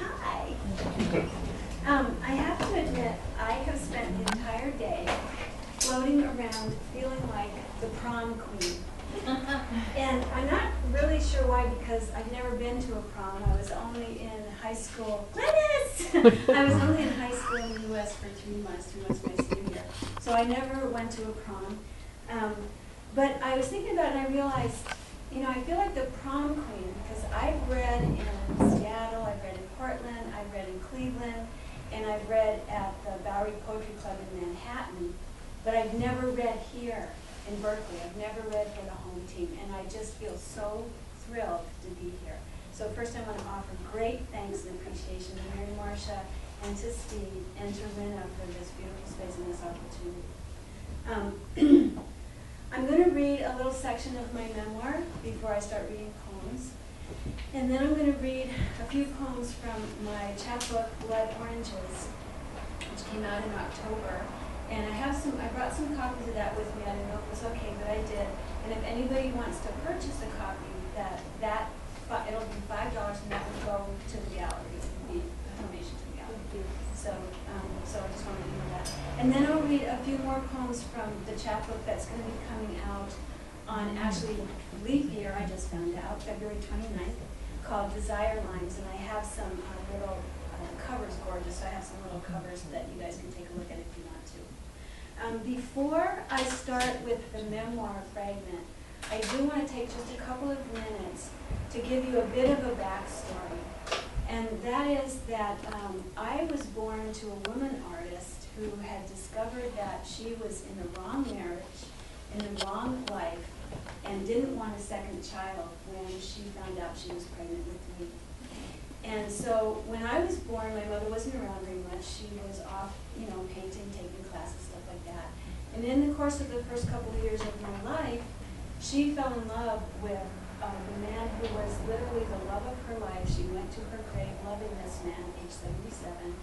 Hi. I have to admit, I have spent the entire day floating around feeling like the prom queen. And I'm not really sure why, because I've never been to a prom. I was only in high school. Gladys! I was only in high school in the U.S. for 3 months. 3 months my senior year. So I never went to a prom. But I was thinking about it and I realized, you know, I feel like the prom queen because I've read in Seattle, I've read in Portland, I've read in Cleveland, and I've read at the Bowery Poetry Club in Manhattan. But I've never read here in Berkeley. I've never read for the home team, and I just feel so thrilled to be here. So first I want to offer great thanks and appreciation to Mary Marcia and to Steve and to Rena for this beautiful space and this opportunity. I'm going to read a little section of my memoir before I start reading poems. And then I'm going to read a few poems from my chapbook, Blood Oranges, which came out in October. And I brought some copies of that with me. I didn't know if it was okay, but I did. And if anybody wants to purchase a copy, it'll be $5 and that will go to the gallery, the donation to the gallery. So I just wanted to know that. And then I'll read a few more poems from the chapbook that's going to be coming out on actually leap year, I just found out, February 29th, called Desire Lines. And I have some little covers, gorgeous. So I have some little covers that you guys can take a look at if you want to. Before I start with the memoir fragment, I do want to take just a couple of minutes to give you a bit of a backstory. And that is that I was born to a woman artist who had discovered that she was in the wrong marriage, in the wrong life, and didn't want a second child when she found out she was pregnant with me. And so when I was born, my mother wasn't around very much. She was off, you know, painting, taking classes, stuff like that. And in the course of the first couple of years of my life, she fell in love with the man who was literally the love of her life. She went to her grave loving this man, age 77.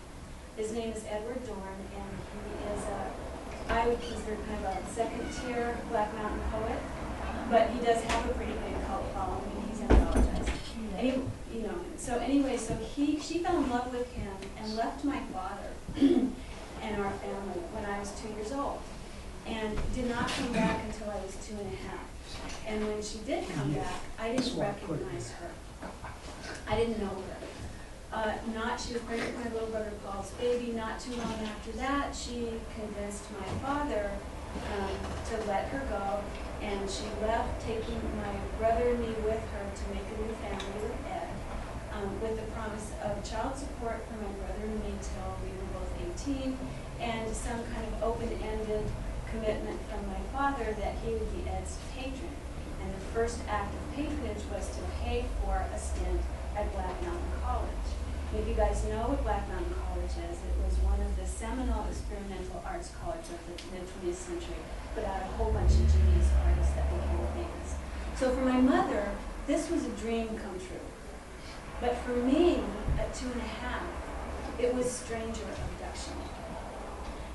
His name is Edward Dorn, and he is I would consider kind of a second-tier Black Mountain poet, but he does have a pretty big cult following, and he's anthologized. So she fell in love with him and left my father and our family when I was 2 years old, and did not come back until I was 2 and a half. And when she did come back, I didn't recognize her. I didn't know her. She was pregnant with my little brother Paul's baby. Not too long after that, she convinced my father to let her go, and she left, taking my brother and me with her to make a new family with Ed, with the promise of child support for my brother and me till we were both 18, and some kind of open-ended commitment from my father that he would be Ed's patron. And the first act of patronage was to pay for a stint at Black Mountain College. And if you guys know what Black Mountain College is, it was one of the seminal experimental arts colleges of the mid-20th century, put out a whole bunch of genius artists that became famous. So for my mother, this was a dream come true. But for me, at 2 and a half, it was stranger abduction.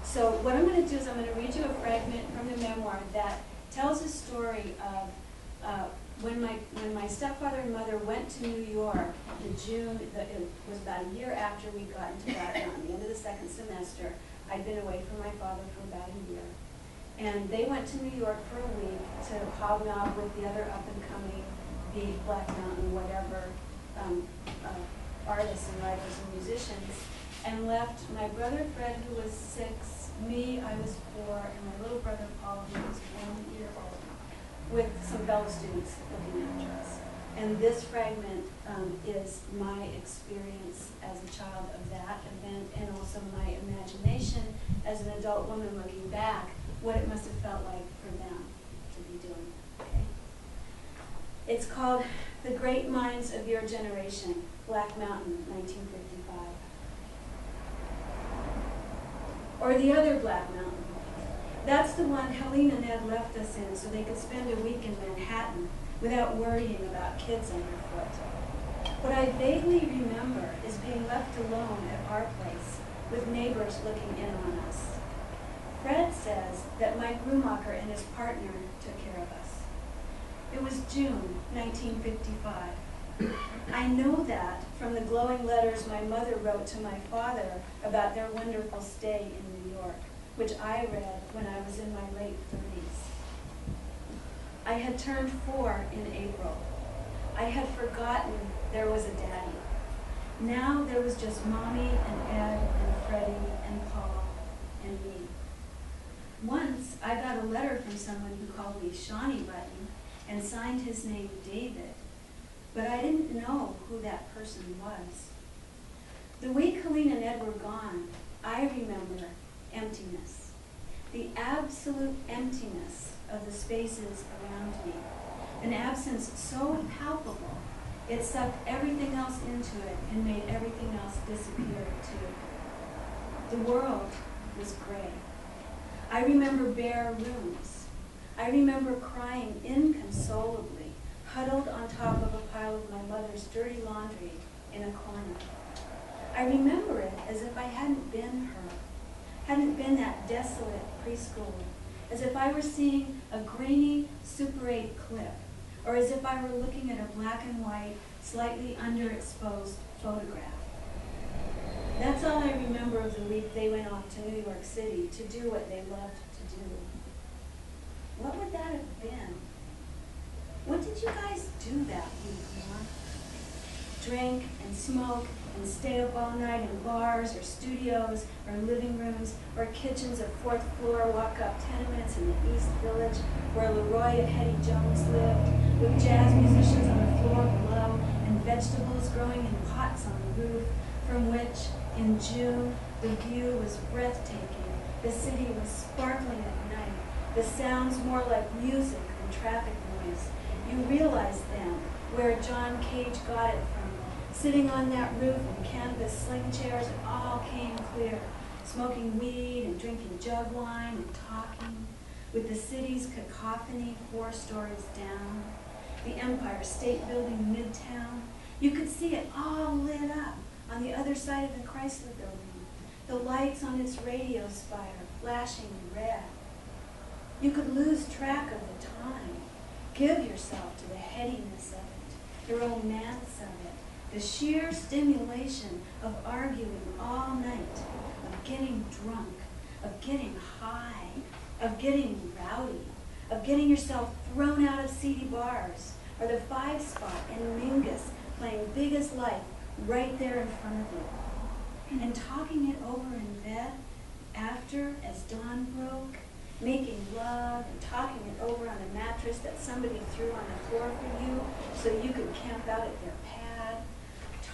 So what I'm going to do is I'm going to read you a fragment from the memoir that tells a story of when my stepfather and mother went to New York in June. It was about a year after we got into Black Mountain, the end of the second semester. I'd been away from my father for about a year. And they went to New York for a week to hobnob with the other up-and-coming big Black Mountain, whatever, artists and writers and musicians, and left my brother Fred, who was 6, me, I was 4, and my little brother Paul, who was 1 year old, with some fellow students looking after us. And this fragment is my experience as a child of that event, and also my imagination as an adult woman looking back, what it must have felt like for them to be doing. Okay? It's called The Great Minds of Your Generation, Black Mountain, 1955. Or the other Black Mountain. That's the one Helene and Ed left us in so they could spend a week in Manhattan without worrying about kids underfoot. What I vaguely remember is being left alone at our place with neighbors looking in on us. Fred says that Mike Rumacher and his partner took care of us. It was June 1955. I know that from the glowing letters my mother wrote to my father about their wonderful stay in New York, which I read when I was in my late 30s. I had turned 4 in April. I had forgotten there was a daddy. Now there was just Mommy and Ed and Freddie and Paul and me. Once I got a letter from someone who called me Shawnee Button and signed his name David, but I didn't know who that person was. The week Helene and Ed were gone, I remember emptiness. The absolute emptiness of the spaces around me. An absence so palpable, it sucked everything else into it and made everything else disappear too. The world was gray. I remember bare rooms. I remember crying inconsolably, huddled on top of a pile of my mother's dirty laundry in a corner. I remember it as if I hadn't been her, hadn't been that desolate preschooler, as if I were seeing a grainy Super 8 clip, or as if I were looking at a black and white, slightly underexposed photograph. That's all I remember of the week they went off to New York City to do what they loved to do. What would that have been? What did you guys do that week, Mom? Drink and smoke and stay up all night in bars or studios or living rooms or kitchens of 4th floor walk-up tenements in the East Village where Leroy and Hetty Jones lived, with jazz musicians on the floor below and vegetables growing in pots on the roof, from which, in June, the view was breathtaking. The city was sparkling at night, the sounds more like music than traffic noise. You realized then where John Cage got it from. Sitting on that roof in canvas sling chairs, it all came clear. Smoking weed and drinking jug wine and talking, with the city's cacophony 4 stories down. The Empire State Building midtown. You could see it all lit up on the other side of the Chrysler Building. The lights on its radio spire flashing red. You could lose track of the time. Give yourself to the headiness of it, the romance of it, the sheer stimulation of arguing all night, of getting drunk, of getting high, of getting rowdy, of getting yourself thrown out of seedy bars, or the 5 spot in Mingus playing big as life right there in front of you, and talking it over in bed after as dawn broke, making love and talking it over on a mattress that somebody threw on the floor for you so you could camp out at their pad,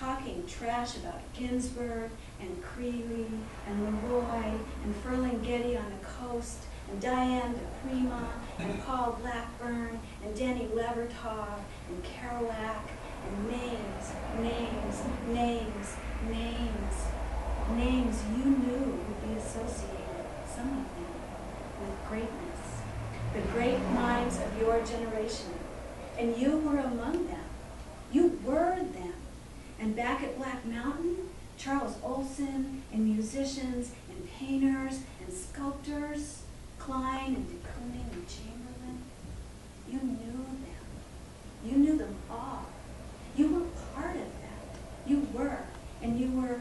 talking trash about Ginsberg and Creeley and Leroy and Ferlinghetti on the coast and Diane de Prima and Paul Blackburn and Danny Levertov and Kerouac and names you knew would be associated, some of them, with greatness, the great minds of your generation. And you were among them. You were them. And back at Black Mountain, Charles Olson and musicians and painters and sculptors, Klein and de Kooning and Chamberlain, you knew them. You knew them all. You were part of that. You were. And you were,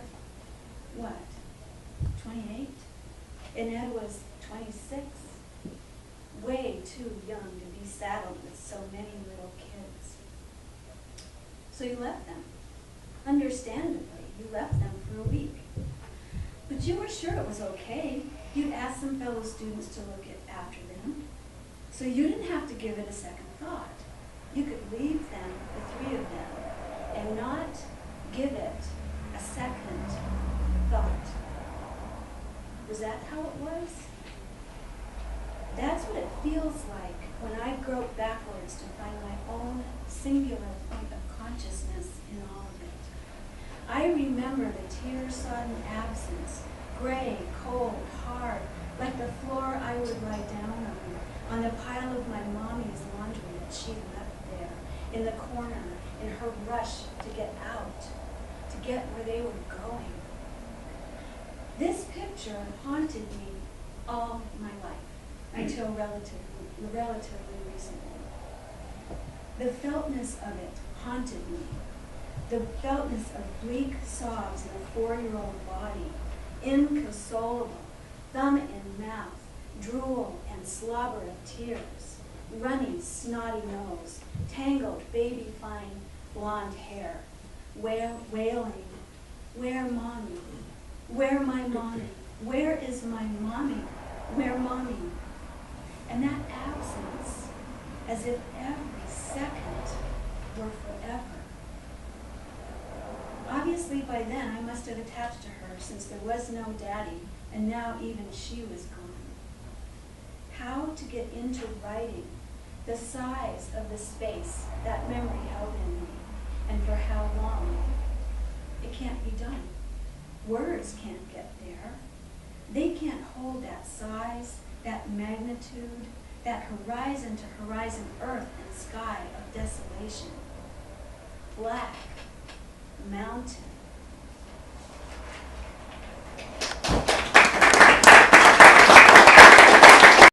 what, 28? And Ed was 26. Way too young to be saddled with so many little kids. So you left them. Understandably, you left them for a week. But you were sure it was okay. You'd asked some fellow students to look after them. So you didn't have to give it a second thought. You could leave them, the 3 of them, and not give it a second thought. Was that how it was? That's what it feels like when I grope backwards to find my own singular point of consciousness in all of it. I remember the tear-sodden absence, gray, cold, hard, like the floor I would lie down on the pile of my mommy's laundry that she left there, in the corner, in her rush to get out, to get where they were going. This picture haunted me all my life, until relatively recently. The feltness of it haunted me The feltness of bleak sobs in a 4-year-old body, inconsolable, thumb in mouth, drool and slobber of tears, runny, snotty nose, tangled, baby-fine blonde hair, wailing, where mommy? Where my mommy? Where is my mommy? Where mommy? And that absence, as if every second were forever. Obviously by then I must have attached to her, since there was no daddy, and now even she was gone. How to get into writing the size of the space that memory held in me, and for how long? It can't be done. Words can't get there. They can't hold that size, that magnitude, that horizon to horizon earth and sky of desolation. Black, mountain,